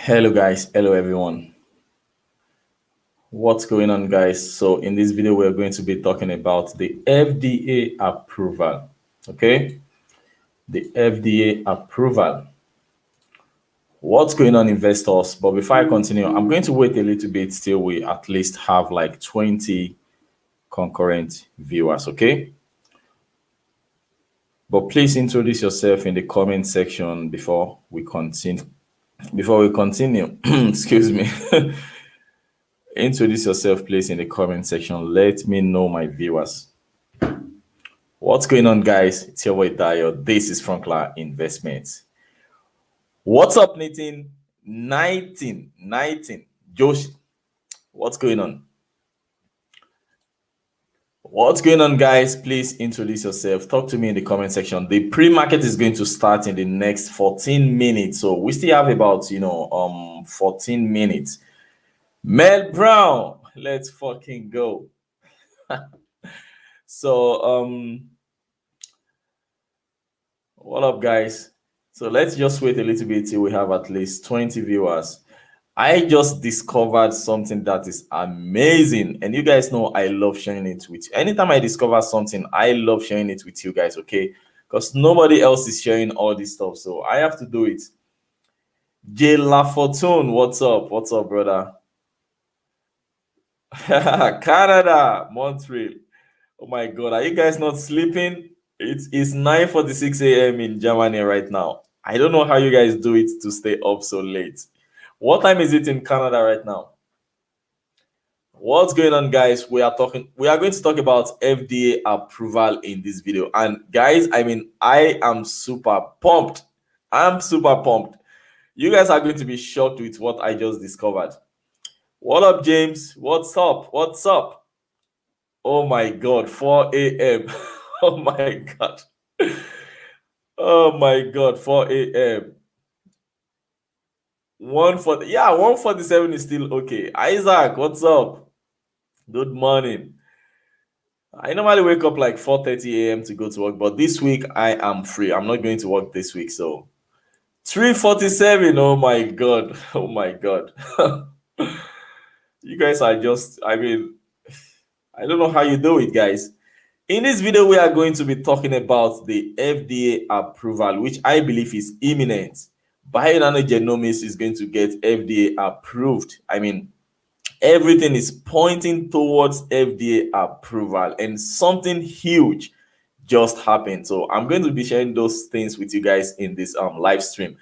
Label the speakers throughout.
Speaker 1: Hello guys, hello everyone. What's going on guys? So in this video we're going to be talking about the FDA approval. Okay? The FDA approval. What's going on investors? But before I continue, I'm going to wait a little bit till we at least have like 20 concurrent viewers, okay? But please introduce yourself in the comment section before we continue. Excuse me. Introduce yourself, please, in the comment section. Let me know, my viewers. What's going on, guys? It's your boy Dayo. This is Frunkla Investment. What's up, Nathan? 19. Josh, what's going on? What's going on, guys? Please introduce yourself. Talk to me in the comment section. The pre-market is going to start in the next 14 minutes. So we still have about, 14 minutes. Mel Brown, let's fucking go. So, what up, guys? So let's just wait a little bit till we have at least 20 viewers. I just discovered something that is amazing, and you guys know I love sharing it with you. Anytime I discover something, I love sharing it with you guys, okay? Because nobody else is sharing all this stuff, so I have to do it. Jay LaFortune, what's up? What's up, brother? Canada, Montreal. Oh my God, are you guys not sleeping? It's 9:46 a.m. in Germany right now. I don't know how you guys do it to stay up so late. What time is it in Canada right now? What's going on, guys? We are going to talk about FDA approval in this video. And guys, I am super pumped. I'm super pumped. You guys are going to be shocked with what I just discovered. What up, James? What's up? What's up? Oh my God, 4 a.m. Oh my God. Oh my God, 4 a.m. 147 is still okay. Isaac, what's up? Good morning. I normally wake up like 4:30 a.m. to go to work, but this week I am free. I'm not going to work this week, so 3:47. Oh my God. Oh my God. You guys are just, I don't know how you do it, guys. In this video, we are going to be talking about the FDA approval, which I believe is imminent. Bionano Genomics is going to get FDA approved. Everything is pointing towards FDA approval, and something huge just happened. So I'm going to be sharing those things with you guys in this live stream.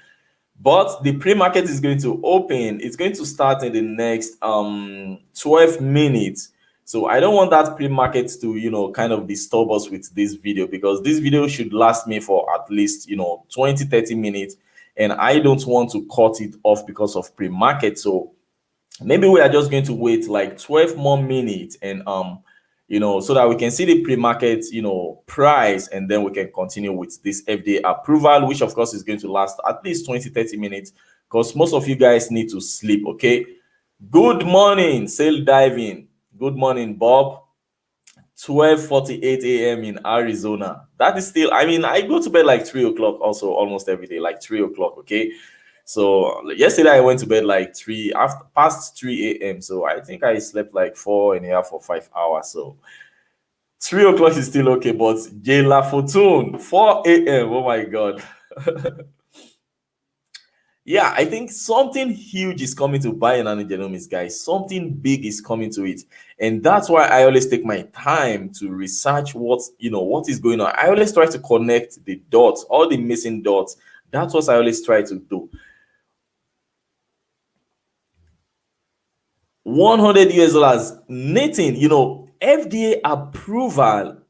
Speaker 1: But the pre-market is going to open. It's going to start in the next 12 minutes. So I don't want that pre-market to, kind of disturb us with this video, because this video should last me for at least, 20, 30 minutes. And I don't want to cut it off because of pre-market. So maybe we are just going to wait like 12 more minutes and, so that we can see the pre-market, price, and then we can continue with this FDA approval, which of course is going to last at least 20, 30 minutes, because most of you guys need to sleep, okay? Good morning, Sail Diving. Good morning, Bob. 12:48 a.m. in Arizona. That is still, I go to bed like 3 o'clock also almost every day, like 3 o'clock, okay? So yesterday I went to bed like past 3 a.m. So I think I slept like 4.5 or 5 hours. So 3 o'clock is still okay, but Jay LaFortune, 4 a.m. Oh my God. Yeah, I think something huge is coming to Bionano Genomics, guys. Something big is coming to it. And that's why I always take my time to research what is going on. I always try to connect the dots, all the missing dots. That's what I always try to do. 100 US dollars. Nathan, FDA approval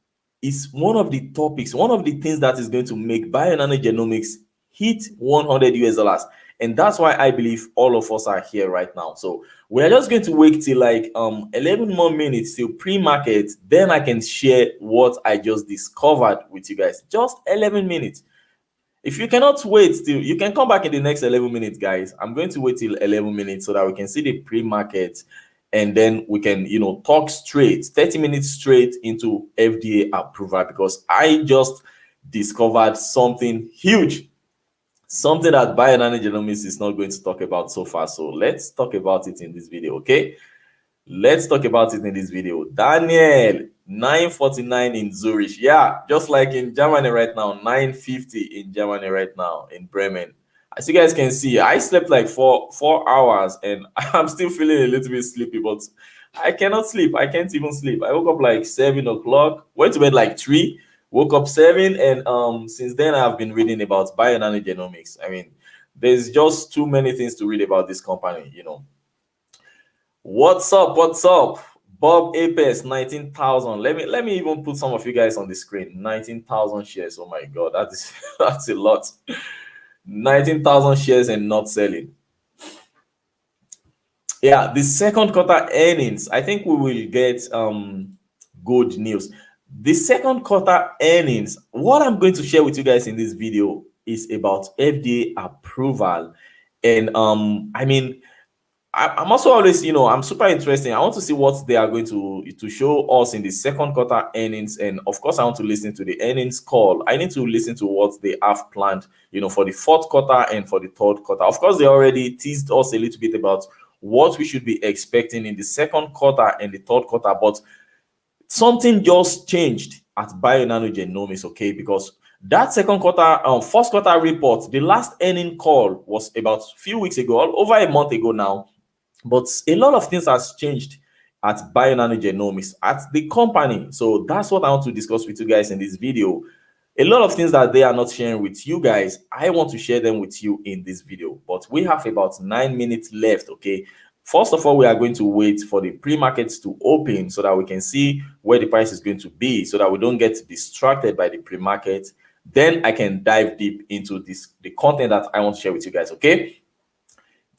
Speaker 1: is one of the topics, one of the things that is going to make Bionano Genomics hit 100 US dollars. And that's why I believe all of us are here right now. So we're just going to wait till like 11 more minutes till pre-market. Then I can share what I just discovered with you guys. Just 11 minutes. If you cannot wait till, you can come back in the next 11 minutes, guys. I'm going to wait till 11 minutes so that we can see the pre-market, and then we can, talk straight, 30 minutes straight into FDA approval, because I just discovered something huge. something that Bionano Genomics is not going to talk about so far. So let's talk about it in this video, okay? Let's talk about it in this video. Daniel, 949 in Zurich. Yeah, just like in Germany right now, 950 in Germany right now, in Bremen. As you guys can see, I slept like four hours and I'm still feeling a little bit sleepy, but I cannot sleep. I can't even sleep. I woke up like 7 o'clock, went to bed like 3, woke up 7, and since then I've been reading about Bionano Genomics. I mean, there's just too many things to read about this company, you know. What's up? What's up? Bob Apes, 19,000. Let me even put some of you guys on the screen. 19,000 shares. Oh my god, that is that's a lot. 19,000 shares and not selling. Yeah, the second quarter earnings. I think we will get good news. The second quarter earnings. What I'm going to share with you guys in this video is about FDA approval. And I mean, I'm also always, you know, I'm super interested. I want to see what they are going to show us in the second quarter earnings, and of course, I want to listen to the earnings call. I need to listen to what they have planned, you know, for the fourth quarter and for the third quarter. Of course, they already teased us a little bit about what we should be expecting in the second quarter and the third quarter, but something just changed at Bionano Genomics, okay? Because that second quarter, first quarter report, the last earning call was about a few weeks ago, over a month ago now. But a lot of things has changed at Bionano Genomics, at the company. So that's what I want to discuss with you guys in this video. A lot of things that they are not sharing with you guys, I want to share them with you in this video. But we have about 9 minutes left, okay? First of all, we are going to wait for the pre-markets to open so that we can see where the price is going to be, so that we don't get distracted by the pre-market. Then I can dive deep into the content that I want to share with you guys, okay?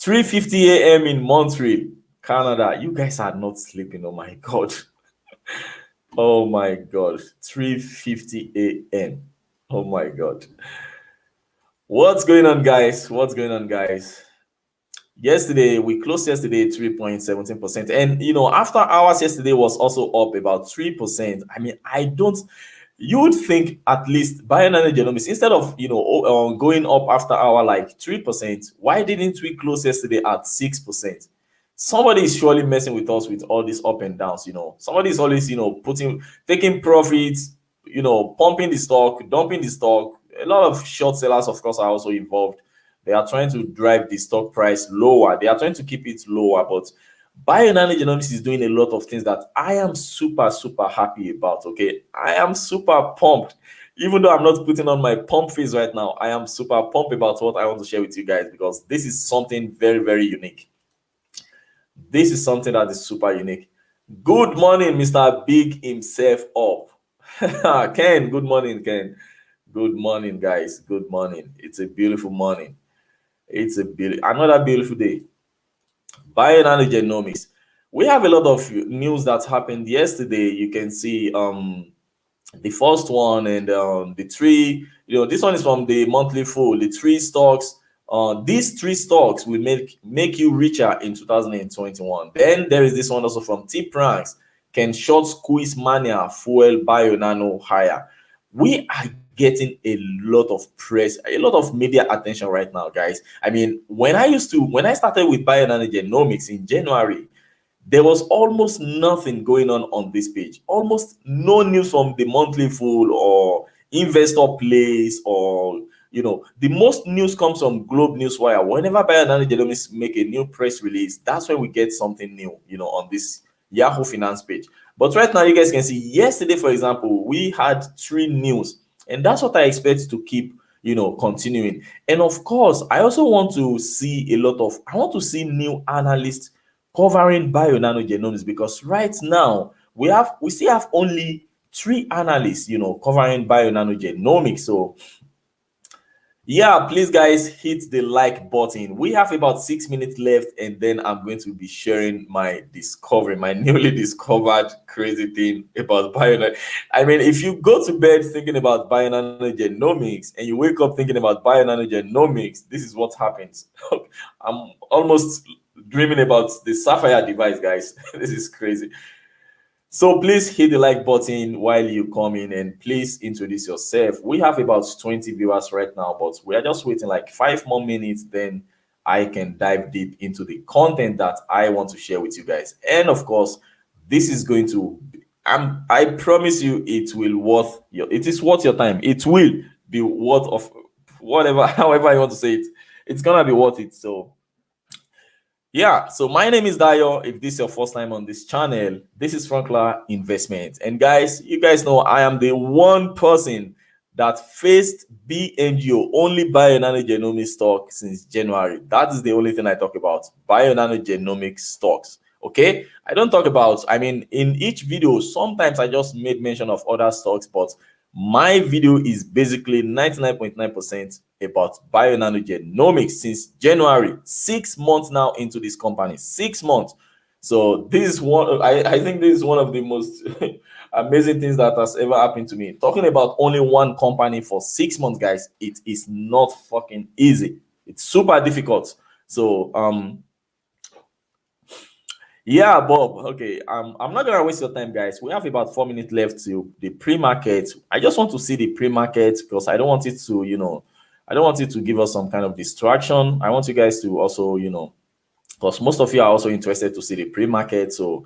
Speaker 1: 3:50 a.m. in Montreal, Canada. You guys are not sleeping. Oh my god. Oh my god. 3:50 a.m. Oh my god. What's going on, guys? What's going on, guys? Yesterday, we closed yesterday 3.17%. And you know, after hours yesterday was also up about 3%. I mean, you would think at least Bionano Genomics, instead of, you know, going up after hour like 3%, why didn't we close yesterday at 6%? Somebody is surely messing with us with all these up and downs, you know. Somebody is always, you know, taking profits, you know, pumping the stock, dumping the stock. A lot of short sellers, of course, are also involved. They are trying to drive the stock price lower. They are trying to keep it lower, but Bionano Genomics is doing a lot of things that I am super, super happy about, okay? I am super pumped. Even though I'm not putting on my pump face right now, I am super pumped about what I want to share with you guys, because this is something very, very unique. This is something that is super unique. Good morning, Mr. Big himself up. Ken, good morning, Ken. Good morning, guys. Good morning. It's a beautiful morning. It's another beautiful day. Bionano Genomics. We have a lot of news that happened yesterday. You can see the first one, and the three, you know, this one is from the monthly full. The three stocks, these three stocks will make you richer in 2021. Then there is this one also from Tip Ranks. Can short squeeze mania fuel Bionano higher? We are getting a lot of press, a lot of media attention right now, guys. I mean, when I started with Bionano Genomics in January, there was almost nothing going on this page. Almost no news from the monthly full or investor plays, or, you know, the most news comes from Globe Newswire. Whenever Bionano Genomics make a new press release, that's when we get something new, you know, on this Yahoo Finance page. But right now, you guys can see yesterday, for example, we had 3 news, and that's what I expect to keep, you know, continuing. And of course, I also want to see I want to see new analysts covering Bionano Genomics, because right now we still have only 3 analysts, you know, covering Bionano Genomics. So yeah, please guys, hit the like button. We have about 6 minutes left, and then I'm going to be sharing my newly discovered crazy thing about Bionano. I mean, if you go to bed thinking about Bionano Genomics and you wake up thinking about Bionano Genomics, this is what happens. I'm almost dreaming about the Sapphire device, guys. This is crazy. So please hit the like button while you come in, and please introduce yourself. We have about 20 viewers right now, but we are just waiting like 5 more minutes. Then I can dive deep into the content that I want to share with you guys. And of course, this is going to I promise you it will worth your it is worth your time. It will be worth of whatever, however you want to say it. It's gonna be worth it. So yeah, so my name is Dayo. If this is your first time on this channel, this is Frunkla Investment. And guys, you guys know I am the one person that faced bngo, only Bionano Genomics stock, since January. That is the only thing I talk about, Bionano Genomics stocks. Okay, I don't talk about, I mean, in each video, sometimes I just made mention of other stocks, but my video is basically 99.9% about Bionano Genomics since January. 6 months now into this company. 6 months. So this is one. I think this is one of the most amazing things that has ever happened to me. Talking about only one company for 6 months, guys, it is not fucking easy. It's super difficult. So yeah, Bob. Okay, I'm not gonna waste your time, guys. We have about 4 minutes left to the pre-market. I just want to see the pre-market because I don't want it to, I don't want it to give us some kind of distraction. I want you guys to also, because most of you are also interested to see the pre-market. So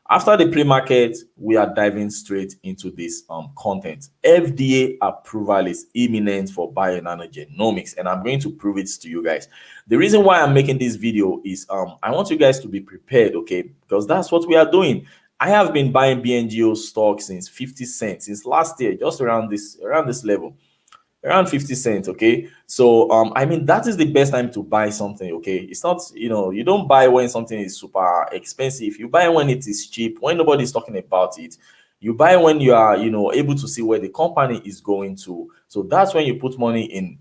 Speaker 1: after the pre-market, we are diving straight into this content. FDA approval is imminent for Bionano Genomics, and I'm going to prove it to you guys. The reason why I'm making this video is I want you guys to be prepared, okay? Because that's what we are doing. I have been buying bngo stock since 50 cents since last year, just around this level, around 50 cents. Okay, so I mean, that is the best time to buy something. Okay, it's not, you don't buy when something is super expensive. You buy when it is cheap, when nobody's talking about it. You buy when you are, able to see where the company is going to. So that's when you put money in,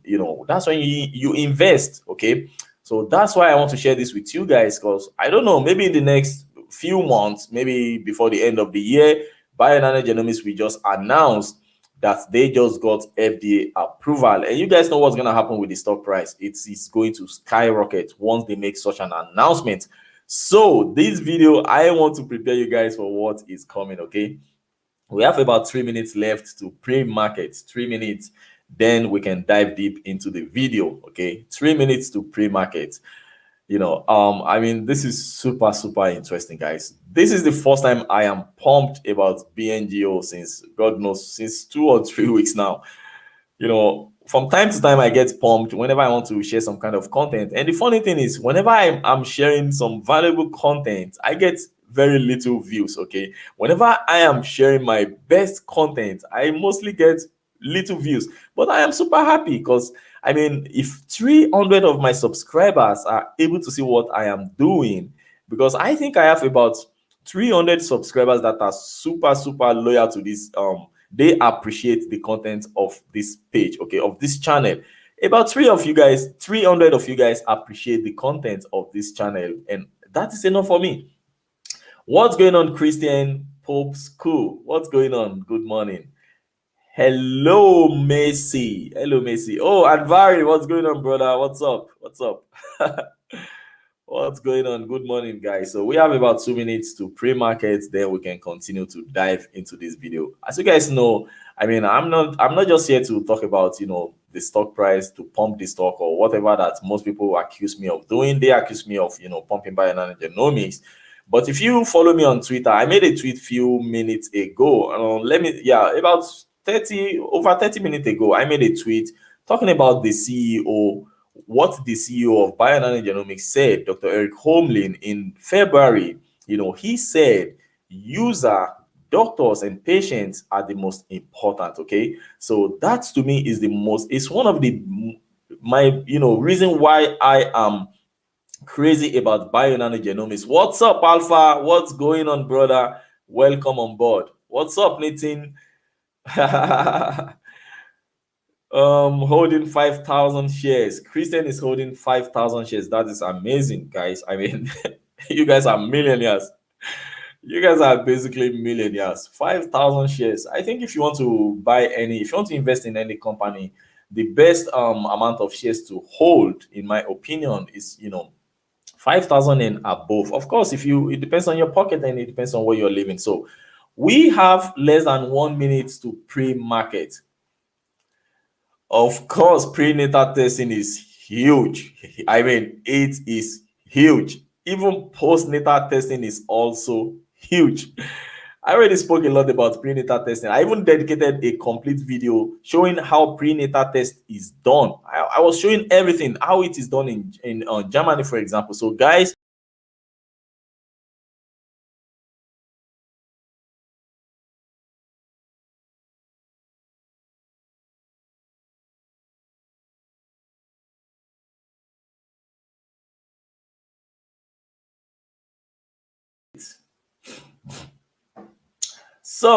Speaker 1: that's when you invest. Okay, so that's why I want to share this with you guys, because I don't know, maybe in the next few months, maybe before the end of the year, Bionano Genomics will just announce that they just got FDA approval. And you guys know what's going to happen with the stock price. It's going to skyrocket once they make such an announcement. So this video, I want to prepare you guys for what is coming, okay? We have about 3 minutes left to pre-market. 3 minutes, then we can dive deep into the video, okay? 3 minutes to pre-market. I mean, this is super interesting, guys. This is the first time I am pumped about bngo since, God knows, since 2 or 3 weeks now. From time to time I get pumped whenever I want to share some kind of content. And the funny thing is, whenever I'm sharing some valuable content, I get very little views. Okay, whenever I am sharing my best content, I mostly get little views. But I am super happy because, I mean, if 300 of my subscribers are able to see what I am doing, because I think I have about 300 subscribers that are super loyal to this, they appreciate the content of this page, okay, of this channel. About 300 of you guys appreciate the content of this channel, and that is enough for me. What's going on, Christian Pope School? What's going on? Good morning. Hello, Messi. Hello, Messi. Oh, Advari, what's going on, brother? What's up? What's going on? Good morning, guys. So we have about 2 minutes to pre-market, then we can continue to dive into this video. As you guys know, I mean, I'm not just here to talk about, the stock price, to pump the stock or whatever that most people accuse me of doing. They accuse me of, pumping Bionano Genomics. But if you follow me on Twitter, I made a tweet few minutes ago. About 30 minutes ago, I made a tweet talking about the CEO, what the CEO of Bionano Genomics said, Dr. Eric Holmlin, in February. He said doctors and patients are the most important. Okay, so that to me is it's one of my reason why I am crazy about Bionano Genomics. What's up, Alpha? What's going on, brother? Welcome on board. What's up, Nathan? Holding 5,000 shares. Christian is holding 5,000 shares. That is amazing, guys. I mean, you guys are millionaires. You guys are basically millionaires. 5,000 shares. I think if you want to if you want to invest in any company, the best amount of shares to hold, in my opinion, is 5,000 and above. Of course, it depends on your pocket and it depends on where you're living. So We have less than 1 minute to pre-market. Of course, prenatal testing is huge. I mean, it is huge. Even postnatal testing is also huge. I already spoke a lot about prenatal testing. I even dedicated a complete video showing how prenatal test is done. I was showing everything, how it is done in Germany, for example. So,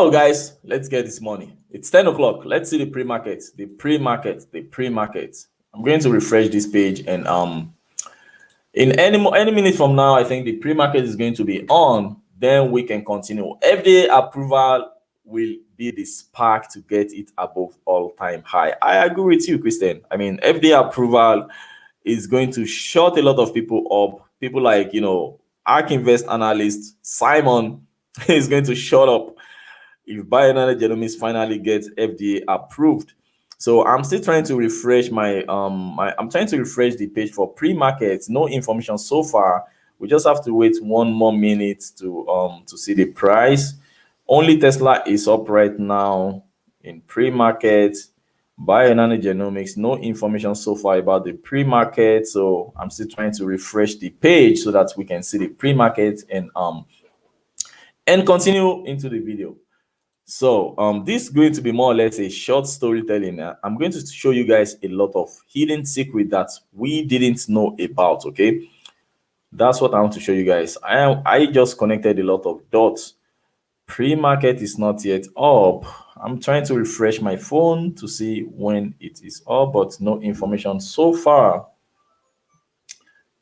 Speaker 1: guys, let's get this money. It's 10 o'clock. Let's see the pre-market. The pre-market. The pre-market. I'm going to refresh this page, and in any minute from now, I think the pre-market is going to be on. Then we can continue. FDA approval will be the spark to get it above all-time high. I agree with you, Christian. I mean, FDA approval is going to shut a lot of people up. People like, ARK Invest analyst Simon is going to shut up if Bionano Genomics finally gets FDA approved. So I'm still trying to refresh I'm trying to refresh the page for pre-market. No information so far. We just have to wait 1 more minute to see the price. Only Tesla is up right now in pre-market. Bionano Genomics, no information so far about the pre-market. So I'm still trying to refresh the page so that we can see the pre-market and continue into the video. So this is going to be more or less a short storytelling. I'm going to show you guys a lot of hidden secret that we didn't know about. Okay, that's what I want to show you guys. I just connected a lot of dots. Pre-market is not yet up. I'm trying to refresh my phone to see when it is up, but no information so far.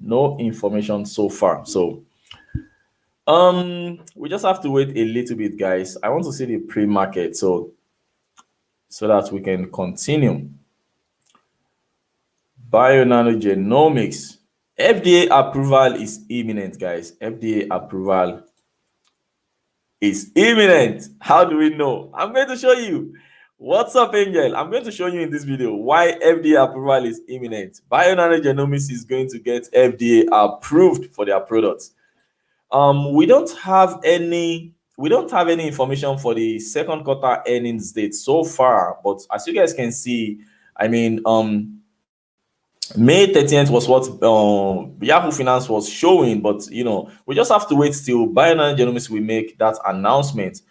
Speaker 1: No information so far. So we just have to wait a little bit, guys. I want to see the pre-market so that we can continue. Bionano Genomics. FDA approval is imminent, guys. FDA approval is imminent. How do we know? I'm going to show you. What's up, Angel? I'm going to show you in this video why FDA approval is imminent. Bionano Genomics is going to get FDA approved for their products. We don't have any information for the second quarter earnings date so far, but as you guys can see, I mean, May 30th was what Yahoo Finance was showing, but we just have to wait till Bionano Genomics will make that announcement.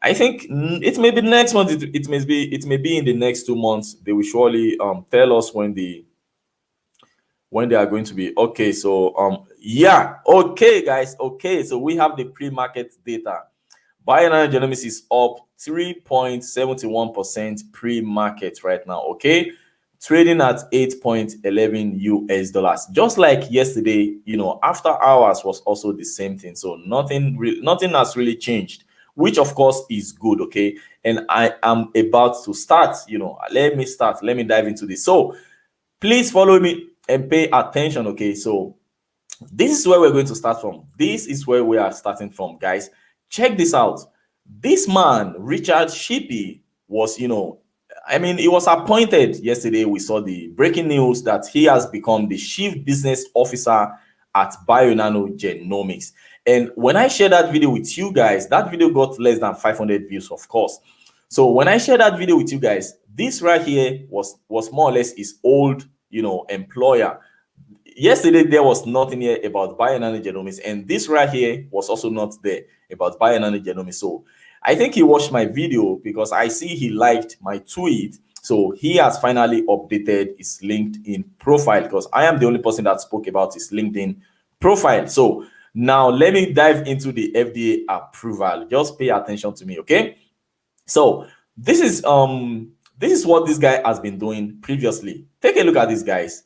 Speaker 1: I think it may be next month. It may be in the next 2 months. They will surely tell us when they are going to be. Okay, so yeah, okay, guys. Okay, so we have the pre-market data. Bionano Genomics is up 3.71% pre-market right now. Okay, trading at $8.11. Just like yesterday, after hours was also the same thing. So nothing has really changed, which of course is good. Okay, and I am about to start. Let me start. Let me dive into this. So please follow me and pay attention. Okay, so this is where we're going to start from. This is where we are starting from, guys. Check this out. This man, Richard Shippey, was, he was appointed yesterday. We saw the breaking news that he has become the chief business officer at Bionano Genomics. And when I shared that video with you guys, that video got less than 500 views, of course. So when I shared that video with you guys, this right here was more or less his old, employer. Yesterday, there was nothing here about Bionano Genomics, and this right here was also not there about Bionano Genomics. So I think he watched my video because I see he liked my tweet. So he has finally updated his LinkedIn profile because I am the only person that spoke about his LinkedIn profile. So now let me dive into the FDA approval. Just pay attention to me, okay? So this is what this guy has been doing previously. Take a look at this, guys.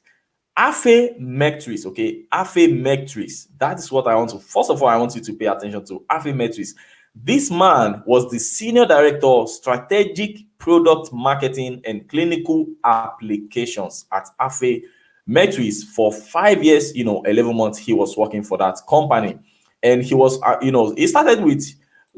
Speaker 1: Affymetrix, okay? Affymetrix. That is what I want to. First of all, I want you to pay attention to Affymetrix. This man was the senior director, strategic product marketing and clinical applications at Affymetrix for 5 years. 11 months he was working for that company, and he was, he started with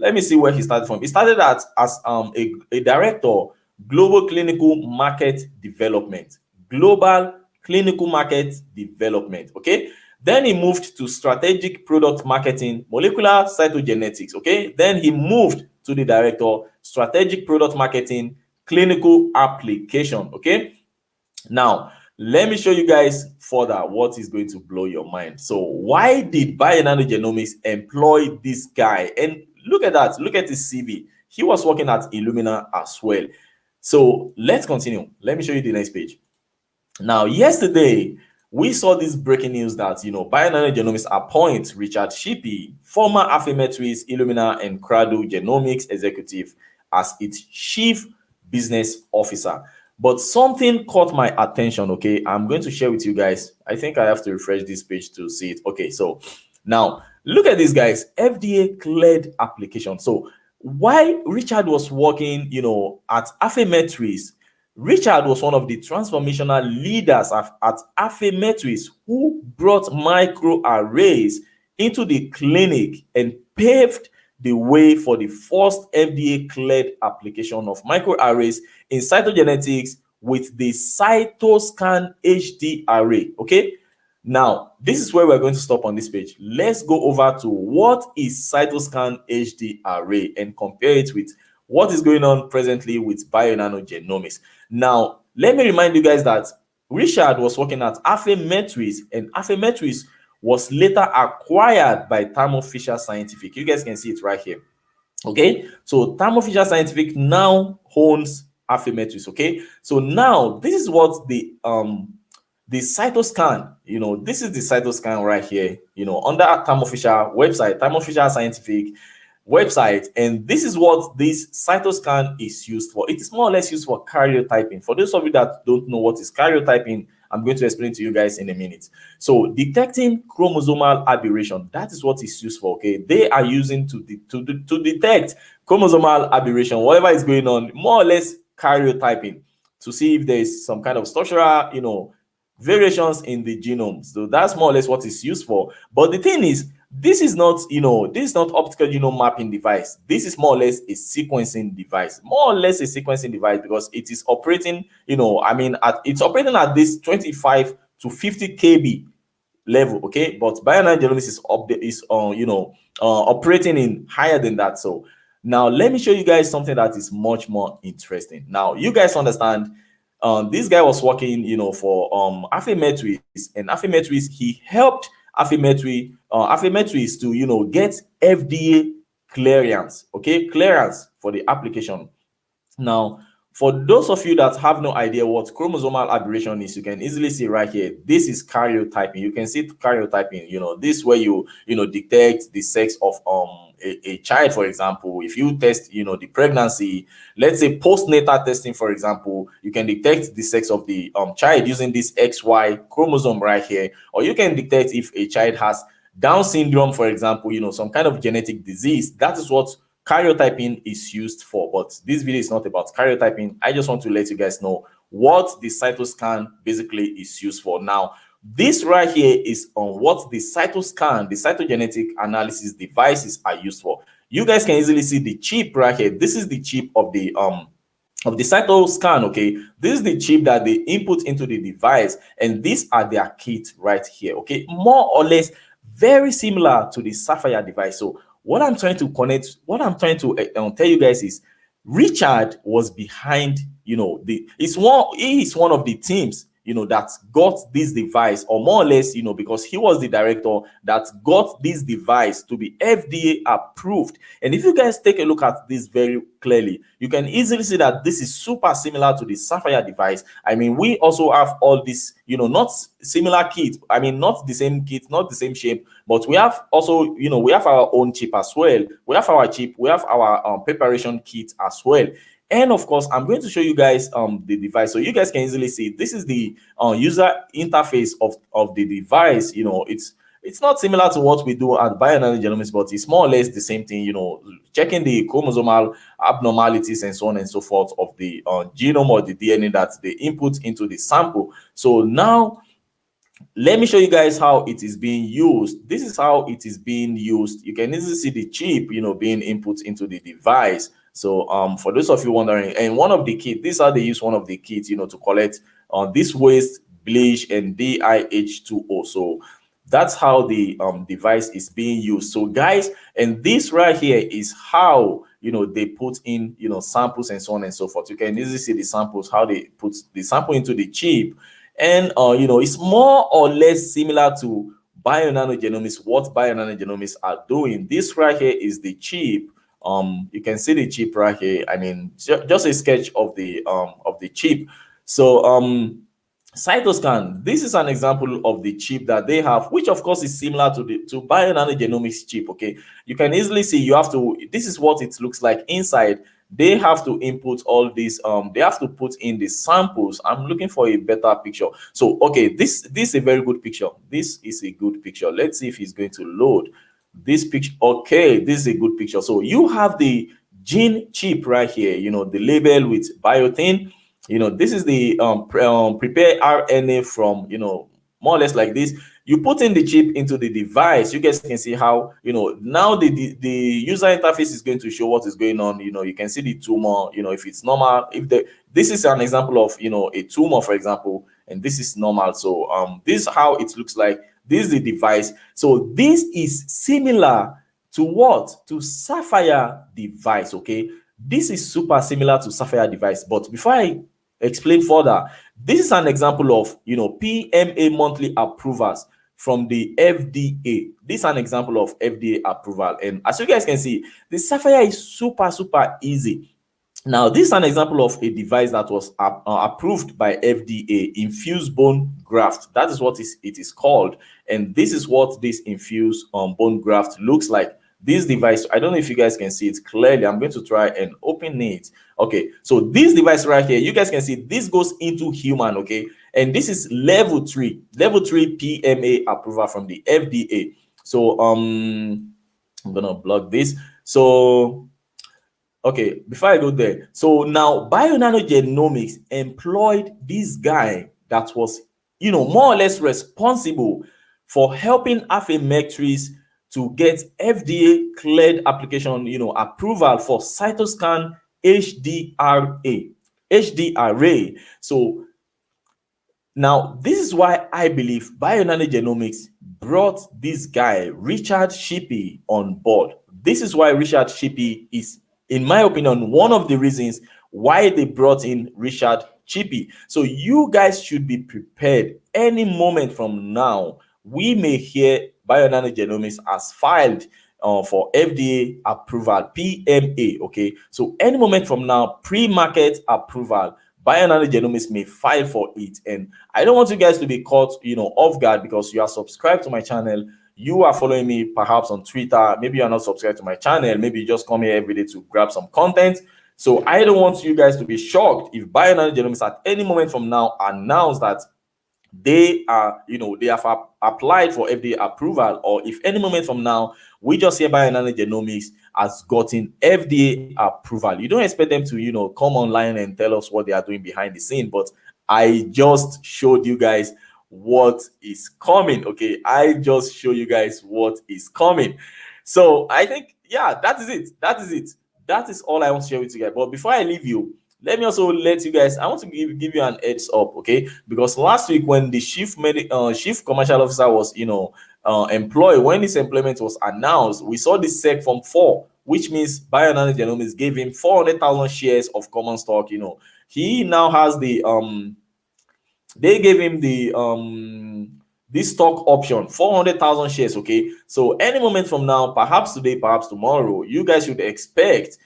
Speaker 1: let me see where he started from. He started as a director, global clinical market development. Global clinical market development. Okay. Then he moved to strategic product marketing, molecular cytogenetics. Okay. Then he moved to the director, strategic product marketing, clinical application. Okay. Now, let me show you guys further what is going to blow your mind. So, why did Bionano Genomics employ this guy? And look at that. Look at his CV. He was working at Illumina as well. So, let's continue. Let me show you the next page. Now, yesterday, we saw this breaking news that, Bionano Genomics appoints Richard Shippey, former Affymetrix, Illumina, and Crado Genomics executive, as its chief business officer. But something caught my attention. Okay, I'm going to share with you guys. I think I have to refresh this page to see it. Okay, so now look at this, guys. FDA cleared application. So while Richard was working, at Affymetrix, Richard was one of the transformational leaders at Affymetrix who brought microarrays into the clinic and paved the way for the first FDA cleared application of microarrays in cytogenetics with the Cytoscan HD array. Okay, now this is where we're going to stop on this page. Let's go over to what is Cytoscan HD array and compare it with what is going on presently with Bionano Genomics. Now, let me remind you guys that Richard was working at Affymetrix, and Affymetrix was later acquired by Thermo Fisher Scientific. You guys can see it right here. Okay, so Thermo Fisher Scientific now owns Affymetrix. Okay, so now this is what the Cytoscan, this is the Cytoscan right here, under Thermo Fisher website, Thermo Fisher Scientific website, and this is what this Cytoscan is used for. It is more or less used for karyotyping. For those of you that don't know what is karyotyping, I'm going to explain to you guys in a minute. So detecting chromosomal aberration, that is what it's used for. Okay, they are using to detect chromosomal aberration, whatever is going on, more or less karyotyping, to see if there is some kind of structural, variations in the genome. So that's more or less what it's used for. But the thing is, this is not, this is not optical genome mapping device. This is more or less a sequencing device, because it is operating, it's operating at this 25 to 50 kb level. Okay, but Bionano Genomics is operating in higher than that. So now let me show you guys something that is much more interesting. Now you guys understand, this guy was working, for Affymetrix, and Affymetrix, he helped Affymetrix to get FDA clearance. Okay, clearance for the application. Now, for those of you that have no idea what chromosomal aberration is, you can easily see right here. This is karyotyping. You can see karyotyping. This where you detect the sex of a child. For example, if you test the pregnancy, let's say postnatal testing, for example, you can detect the sex of the child using this XY chromosome right here, or you can detect if a child has Down syndrome, for example, some kind of genetic disease. That is what karyotyping is used for. But this video is not about karyotyping. I just want to let you guys know what the Cytoscan basically is used for. Now, this right here is on what the Cytoscan, the cytogenetic analysis devices are used for. You guys can easily see the chip right here. This is the chip of the Cytoscan. Okay, this is the chip that they input into the device, and these are their kits right here. Okay, more or less very similar to the Sapphire device. So what I'm trying to tell you guys is Richard was behind, he is one of the teams, that got this device, or more or less, because he was the director that got this device to be FDA approved. And if you guys take a look at this very clearly, you can easily see that this is super similar to the Sapphire device. I mean, we also have all this, not similar kit. I mean, not the same kit, not the same shape, but we have also, we have our own chip as well. We have our chip, we have our preparation kit as well. And of course, I'm going to show you guys the device, so you guys can easily see this is the user interface of the device. It's not similar to what we do at Bionano Genomics, but it's more or less the same thing. Checking the chromosomal abnormalities and so on and so forth of the genome or the DNA that they input into the sample. So now let me show you guys how it is being used. This is how it is being used. You can easily see the chip, being input into the device. So for those of you wondering, and one of the kits, this is how they use one of the kits, to collect this waste, bleach, and DiH2O. So that's how the device is being used. So guys, and this right here is how they put in samples and so on and so forth. You can easily see the samples, how they put the sample into the chip. And it's more or less similar to Bionano Genomics, what Bionano Genomics are doing. This right here is the chip. You can see the chip right here. I mean, just a sketch of the chip. So Cytoscan, this is an example of the chip that they have, which of course is similar to Bionano Genomics chip. Okay, you can easily see, this is what it looks like inside. They have to input all these, they have to put in the samples. I'm looking for a better picture. So okay, this is a very good picture. This is a good picture. Let's see if it's going to load this picture. Okay, this is a good picture. So you have the gene chip right here, the label with biotin. This is the prepare RNA from, more or less like this. You put in the chip into the device. You guys can see how, now the user interface is going to show what is going on. You can see the tumor, if it's normal, this is an example of, a tumor, for example, and this is normal. So this is how it looks like. This is the device. So this is similar to what? To Sapphire device. Okay, this is super similar to Sapphire device. But before I explain further, this is an example of PMA monthly approvals from the FDA. This is an example of FDA approval, and as you guys can see, the Sapphire is super easy. Now, this is an example of a device that was approved by FDA, infused bone graft. That is what it is called, and this is what this infused bone graft looks like. This device, I don't know if you guys can see it clearly. I'm going to try and open it. Okay, so this device right here, you guys can see this goes into human. Okay, and this is level 3 PMA approval from the FDA. So I'm gonna block this. So okay, before I go there, so now Bionano Genomics employed this guy that was more or less responsible for helping Affymetrix to get FDA cleared application, approval for Cytoscan HDRA. So now this is why I believe Bionano Genomics brought this guy, Richard Shippey, on board. This is why Richard Shippey is, in my opinion, one of the reasons why they brought in Richard Shippey. So you guys should be prepared. Any moment from now, we may hear Bionano Genomics as filed for FDA approval, PMA. Okay, so any moment from now, pre-market approval, Bionano Genomics may file for it. And I don't want you guys to be caught, off guard, because you are subscribed to my channel. You are following me perhaps on Twitter. Maybe you're not subscribed to my channel. Maybe you just come here every day to grab some content. So I don't want you guys to be shocked if Bionano Genomics at any moment from now announce that they are, they have applied for FDA approval, or if any moment from now we just hear Bionano Genomics has gotten FDA approval. You don't expect them to, come online and tell us what they are doing behind the scene, but I just showed you guys what is coming. Okay, I just show you guys what is coming. So I think, yeah, that is it. That is all I want to share with you guys. But before I leave you, let me also let you guys, I want to give you an heads up, okay? Because last week when the chief commercial officer was employed, when his employment was announced, we saw the SEC Form 4, which means Bionano Genomics gave him 400,000 shares of common stock. He now has the they gave him the this stock option, 400,000 shares. Okay, so any moment from now, perhaps today, perhaps tomorrow, you guys should expect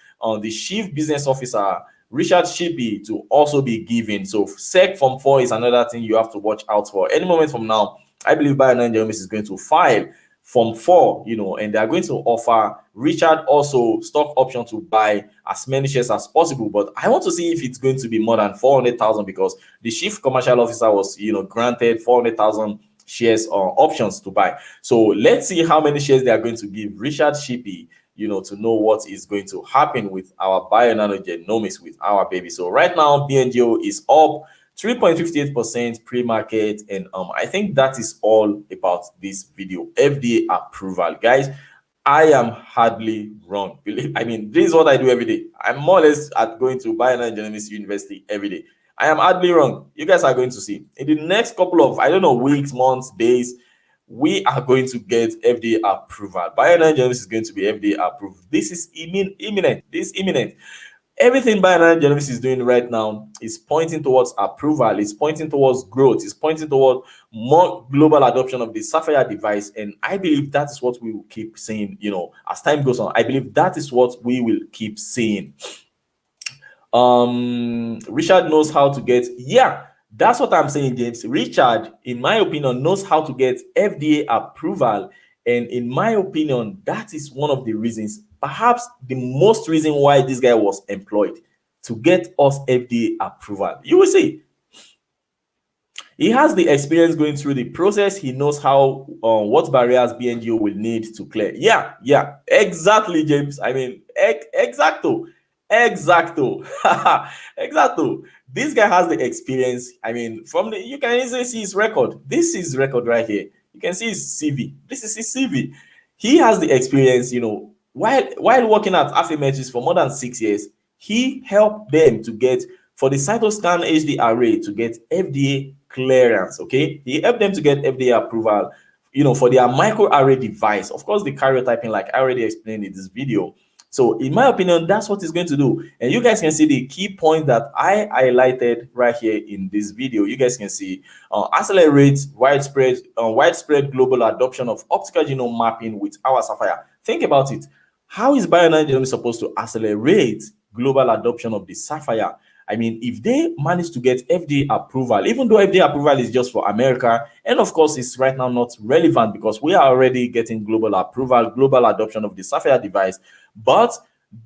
Speaker 1: the chief business officer Richard Shippey to also be given. So SEC Form 4 is another thing you have to watch out for. Any moment from now, I believe Bionano Genomics is going to file Form 4, and they are going to offer Richard also stock option to buy as many shares as possible. But I want to see if it's going to be more than 400,000, because the chief commercial officer was, granted 400,000 shares or options to buy. So let's see how many shares they are going to give Richard Shippey, to know what is going to happen with our Bionano Genomics, with our baby. So right now, bngo is up 3.58% pre-market, and I think that is all about this video. FDA approval, guys. I am hardly wrong. I mean, this is what I do every day. I'm more or less at going to Bionano Genomics University every day. I am hardly wrong. You guys are going to see in the next couple of, I don't know, weeks, months, days, we are going to get FDA approval. Bionano Genomics is going to be FDA approved. This is imminent. This is imminent. Everything Bionano Genomics is doing right now is pointing towards approval. It's pointing towards growth. It's pointing toward more global adoption of the Sapphire device. And I believe that is what we will keep seeing, as time goes on. I believe that is what we will keep seeing. Richard knows how to get, that's what I'm saying, James. Richard, in my opinion, knows how to get FDA approval. And in my opinion, that is one of the reasons, perhaps the most reason why this guy was employed, to get us FDA approval. You will see. He has the experience going through the process. He knows how, what barriers bngo will need to clear. Yeah, exactly, James. I mean, exacto. Exacto. This guy has the experience. I mean, you can easily see his record. This is record right here. You can see his CV. This is his CV. He has the experience, while working at Affymetrix for more than 6 years, he helped them to get, for the Cytoscan HD array, to get FDA clearance, okay? He helped them to get FDA approval, for their microarray device. Of course, the karyotyping, like I already explained in this video. So in my opinion, that's what he's going to do. And you guys can see the key point that I highlighted right here in this video. You guys can see accelerate widespread global adoption of optical genome mapping with our Sapphire. Think about it. How is Bionano Genomics supposed to accelerate global adoption of the Sapphire? I mean, if they manage to get FDA approval, even though FDA approval is just for America, and of course it's right now not relevant because we are already getting global approval, global adoption of the Sapphire device, but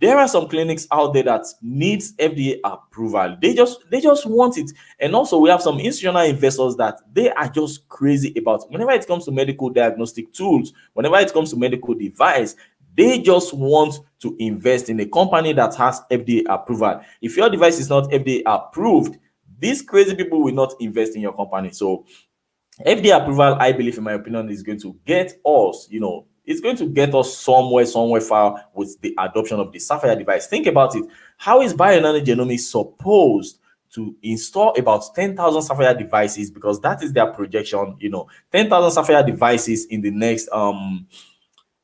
Speaker 1: there are some clinics out there that needs FDA approval. They just want it. And also we have some institutional investors that they are just crazy about, whenever it comes to medical diagnostic tools, whenever it comes to medical device, they just want to invest in a company that has FDA approval. If your device is not FDA approved, these crazy people will not invest in your company. So FDA approval, I believe, in my opinion, is going to get us, it's going to get us somewhere far with the adoption of the Sapphire device. Think about it. How is Bionano Genomics supposed to install about 10,000 Sapphire devices? Because that is their projection, 10,000 Sapphire devices in the next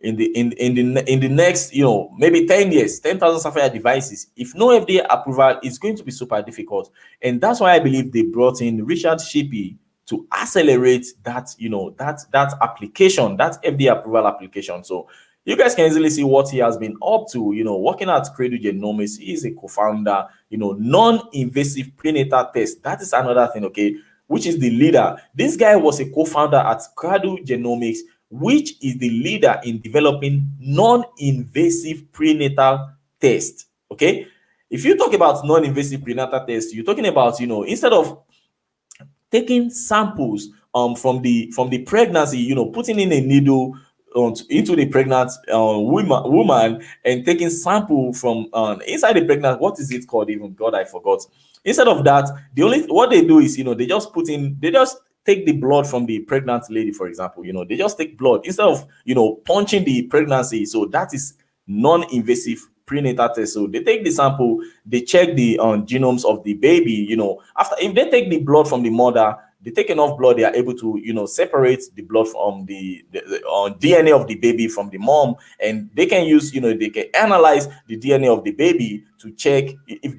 Speaker 1: in the next, maybe 10 years, 10,000 Sapphire devices. If no FDA approval, it's going to be super difficult. And that's why I believe they brought in Richard Shippey to accelerate that, that application, that FDA approval application. So you guys can easily see what he has been up to, working at Credo Genomics. He is a co-founder, non-invasive prenatal test. That is another thing, okay, which is the leader. This guy was a co-founder at Credo Genomics, which is the leader in developing non-invasive prenatal test, okay? If you talk about non-invasive prenatal test, you're talking about, instead of taking samples from the pregnancy, putting in a needle into the pregnant woman and taking sample from inside the pregnant, what is it called even? God, I forgot. Instead of that, what they do is, they just take the blood from the pregnant lady, for example. They just take blood instead of punching the pregnancy. So that is non-invasive prenatal test. So they take the sample, they check the genomes of the baby. After, if they take the blood from the mother, they take enough blood, they are able to separate the blood from the DNA of the baby from the mom, and they can use, they can analyze the DNA of the baby to check if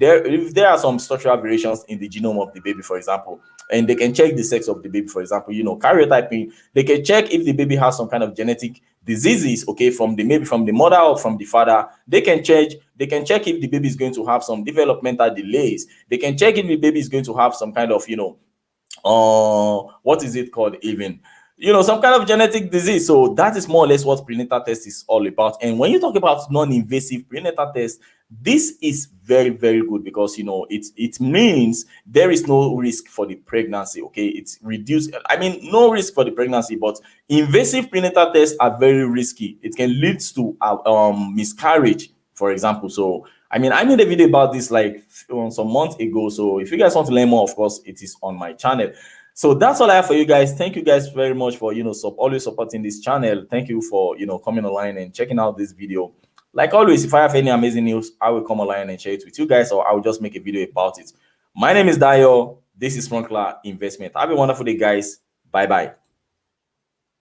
Speaker 1: there are some structural variations in the genome of the baby, for example. And they can check the sex of the baby, for example, karyotyping. They can check if the baby has some kind of genetic diseases, okay, maybe from the mother or from the father. They can check if the baby is going to have some developmental delays. They can check if the baby is going to have some kind of, what is it called even? Some kind of genetic disease. So that is more or less what prenatal test is all about. And when you talk about non-invasive prenatal test, this is very, very good because, it means there is no risk for the pregnancy, okay? It's reduced. I mean, no risk for the pregnancy, but invasive prenatal tests are very risky. It can lead to miscarriage, for example. So I mean, I made a video about this like some months ago. So if you guys want to learn more, of course, it is on my channel. So that's all I have for you guys. Thank you guys very much for, always supporting this channel. Thank you for, coming online and checking out this video. Like always, if I have any amazing news, I will come online and share it with you guys, or I will just make a video about it. My name is Dayo. This is Frunkla Investment. Have a wonderful day, guys. Bye-bye.